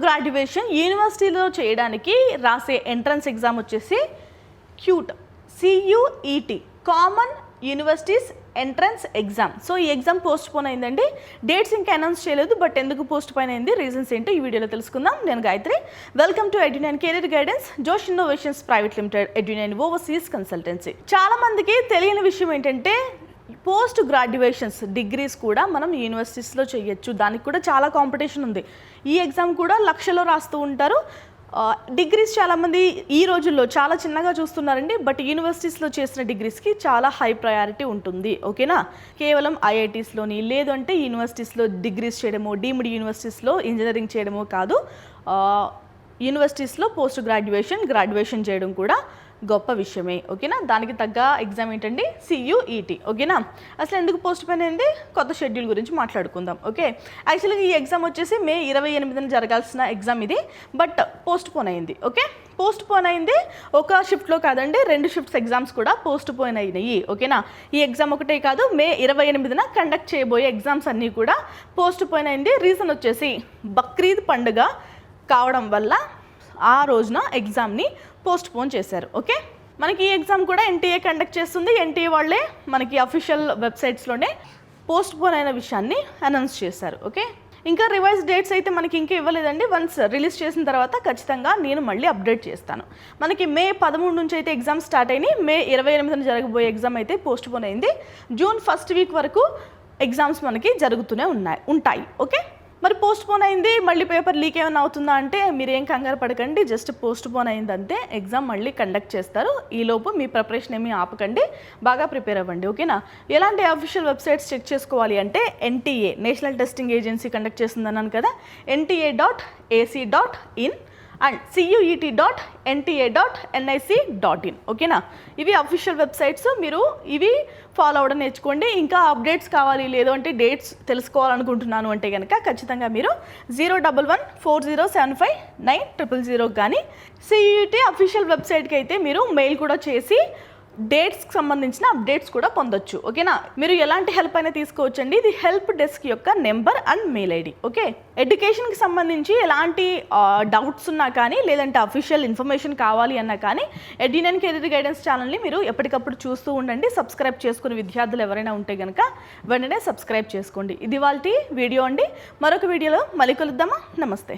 Graduation యూనివర్సిటీలో చేయడానికి రాసే ఎంట్రన్స్ ఎగ్జామ్ వచ్చేసి cute CUET common universities entrance exam. So ఈ ఎగ్జామ్ పోస్ట్ పోన్ అయిందండి. డేట్స్ ఇంకా అనౌన్స్ చేయలేదు, బట్ ఎందుకు పోస్ట్ పోన్ అయింది, రీజన్స్ ఏంటో ఈ వీడియోలో తెలుసుకుందాం. నేను Gayatri, welcome to Edunine career guidance, జోష్ innovations private limited, Edunine overseas consultancy. చాలా మందికి తెలియని విషయం ఏంటంటే పోస్ట్ గ్రాడ్యుయేషన్స్ డిగ్రీస్ కూడా మనం యూనివర్సిటీస్లో చేయొచ్చు. దానికి కూడా చాలా కాంపిటీషన్ ఉంది. ఈ ఎగ్జామ్ కూడా లక్షలో రాస్తూ ఉంటారు. డిగ్రీస్ చాలామంది ఈ రోజుల్లో చాలా చిన్నగా చూస్తున్నారండి, బట్ యూనివర్సిటీస్లో చేసిన డిగ్రీస్కి చాలా హై ప్రయారిటీ ఉంటుంది. ఓకేనా, కేవలం IITస్లోని లేదు అంటే యూనివర్సిటీస్లో డిగ్రీస్ చేయడమో, డీమ్డ్ యూనివర్సిటీస్లో ఇంజనీరింగ్ చేయడమో కాదు, యూనివర్సిటీస్లో పోస్ట్ గ్రాడ్యుయేషన్ చేయడం కూడా గొప్ప విషయమే. ఓకేనా, దానికి తగ్గ ఎగ్జామ్ ఏంటండి CUET. ఓకేనా, అసలు ఎందుకు పోస్ట్ పోన్ అయింది, కొత్త షెడ్యూల్ గురించి మాట్లాడుకుందాం. ఓకే, యాక్చువల్గా ఈ ఎగ్జామ్ వచ్చేసి May 28న జరగాల్సిన ఎగ్జామ్ ఇది, బట్ పోస్ట్ పోన్ అయింది. ఓకే, పోస్ట్ పోన్ అయింది ఒక షిఫ్ట్లో కాదండి, 2 షిఫ్ట్స్ ఎగ్జామ్స్ కూడా పోస్ట్ పోన్ అయినాయి. ఓకేనా, ఈ ఎగ్జామ్ ఒకటే కాదు, May 28న కండక్ట్ చేయబోయే ఎగ్జామ్స్ అన్నీ కూడా పోస్ట్ పోన్ అయింది. రీజన్ వచ్చేసి బక్రీద్ పండుగ కావడం వల్ల ఆ రోజున ఎగ్జామ్ని పోస్ట్ పోన్ చేశారు. ఓకే, మనకి ఈ ఎగ్జామ్ కూడా NTA కండక్ట్ చేస్తుంది. NTA వాళ్ళే మనకి అఫీషియల్ వెబ్సైట్స్లోనే పోస్ట్ పోన్ అయిన విషయాన్ని అనౌన్స్ చేశారు. ఓకే, ఇంకా రివైజ్ డేట్స్ అయితే మనకి ఇంకా ఇవ్వలేదండి. వన్స్ రిలీజ్ చేసిన తర్వాత ఖచ్చితంగా నేను మళ్ళీ అప్డేట్ చేస్తాను. మనకి May 13 నుంచి అయితే ఎగ్జామ్ స్టార్ట్ అయినాయి. May 28న జరగబోయే ఎగ్జామ్ అయితే పోస్ట్ పోన్ అయింది. June 1st వీక్ వరకు ఎగ్జామ్స్ మనకి జరుగుతూనే ఉంటాయి. ఓకే, మరి పోస్ట్ పోన్ అయింది, మళ్ళీ పేపర్ లీక్ ఏమైనా అవుతుందా అంటే మీరు ఏం కంగారు పడకండి. జస్ట్ పోస్ట్ పోన్ అయిందంటే ఎగ్జామ్ మళ్ళీ కండక్ట్ చేస్తారు. ఈలోపు మీ ప్రిపరేషన్ ఏమీ ఆపకండి, బాగా ప్రిపేర్ అవ్వండి. ఓకేనా, ఎలాంటి అఫీషియల్ వెబ్సైట్స్ చెక్ చేసుకోవాలి అంటే NTA national testing agency conduct చేస్తుంది అన్నాను కదా, NTA.ac.in అండ్ CUET.NTA.nic.in. ఓకేనా, ఇవి అఫీషియల్ వెబ్సైట్స్. మీరు ఇవి ఫాలో అవ్వడం నేర్చుకోండి. ఇంకా అప్డేట్స్ కావాలి, లేదు అంటే డేట్స్ తెలుసుకోవాలనుకుంటున్నాను అంటే కనుక ఖచ్చితంగా మీరు 01140759000 కానీ CUET అఫీషియల్ వెబ్సైట్కి అయితే మీరు మెయిల్ కూడా చేసి డేట్స్కి సంబంధించిన అప్డేట్స్ కూడా పొందొచ్చు. ఓకేనా, మీరు ఎలాంటి హెల్ప్ అయినా తీసుకోవచ్చండి. ఇది హెల్ప్ డెస్క్ యొక్క number and mail ID. Okay, ఎడ్యుకేషన్కి సంబంధించి ఎలాంటి డౌట్స్ ఉన్నా కానీ, లేదంటే అఫీషియల్ ఇన్ఫర్మేషన్ కావాలి అన్నా కానీ ఎడ్యునైన్ కెరీర్ గైడెన్స్ ఛానల్ని మీరు ఎప్పటికప్పుడు చూస్తూ ఉండండి. సబ్స్క్రైబ్ చేసుకునే విద్యార్థులు ఎవరైనా ఉంటే కనుక వెంటనే సబ్స్క్రైబ్ చేసుకోండి. ఇది వాళ్ళ వీడియో అండి. మరొక వీడియోలో మళ్ళీ కలుద్దామా. నమస్తే.